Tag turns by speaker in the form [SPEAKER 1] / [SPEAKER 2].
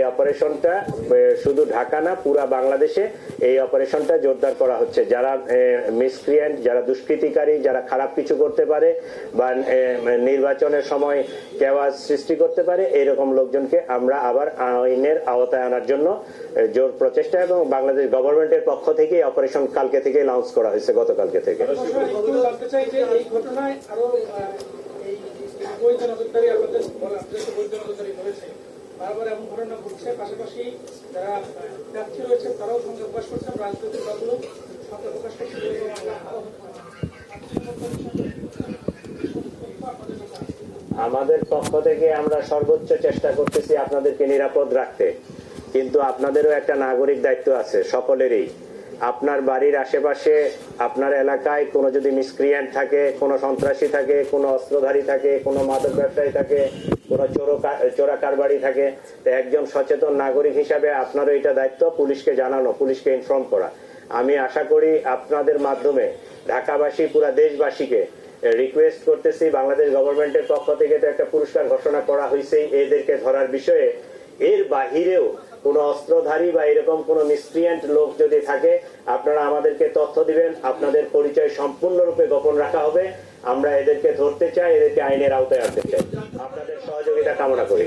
[SPEAKER 1] এই অপারেশনটা শুধু ঢাকা না পুরা বাংলাদেশে এই অপারেশনটা জোরদার করা হচ্ছে। যারা মিসক্রিয়েন্ট, যারা দুষ্কৃতিকারী, যারা খারাপ কিছু করতে পারে বা নির্বাচনের সময় কেওয়াস সৃষ্টি করতে পারে, এরকম লোকজনকে আমরা আবার আইনের আওতায় আনার জন্য জোর প্রচেষ্টা, এবং বাংলাদেশ গভর্নমেন্টের পক্ষ থেকে অপারেশন কালকে থেকে লঞ্চ করা হয়েছে, গতকালকে থেকে।
[SPEAKER 2] বারবার এমন ঘটনা ঘটছে, পাশাপাশি যারা প্রার্থী রয়েছেন তারাও সংখ্যা প্রকাশ করছেন, রাজনৈতিক দলগুলো সংখ্যা প্রকাশ করছে।
[SPEAKER 1] আমাদের পক্ষ থেকে আমরা সর্বোচ্চ চেষ্টা করতেছি আপনাদেরকে নিরাপদ রাখতে, কিন্তু আপনাদেরও একটা নাগরিক দায়িত্ব আছে সকলেরই। আপনার বাড়ির আশেপাশে, আপনার এলাকায় কোনো যদি মিসক্রিয়েন্ট থাকে, কোনো সন্ত্রাসী থাকে, কোনো অস্ত্রধারী থাকে, কোনো মাদক ব্যবসায়ী থাকে, কোনো চোরা কারবারি থাকে, তো একজন সচেতন নাগরিক হিসাবে আপনারও এটা দায়িত্ব পুলিশকে জানানো, পুলিশকে ইনফর্ম করা। আমি আশা করি আপনাদের মাধ্যমে ঢাকাবাসী, পুরা দেশবাসীকে রিকোয়েস্ট করতেছি, বাংলাদেশ গভর্নমেন্টের পক্ষ থেকে তো একটা পুরস্কার ঘোষণা করা হয়েছে এদেরকে ধরার বিষয়ে, এর বাহিরেও কোন অস্ত্রধারী বা এরকম কোন মিসক্রিয়েন্ট লোক যদি থাকে আপনারা আমাদেরকে তথ্য দিবেন। আপনাদের পরিচয় সম্পূর্ণরূপে গোপন রাখা হবে। আমরা এদেরকে ধরতে চাই, এদেরকে আইনের আওতায় আনতে চাই। আপনাদের সহযোগিতা কামনা করি।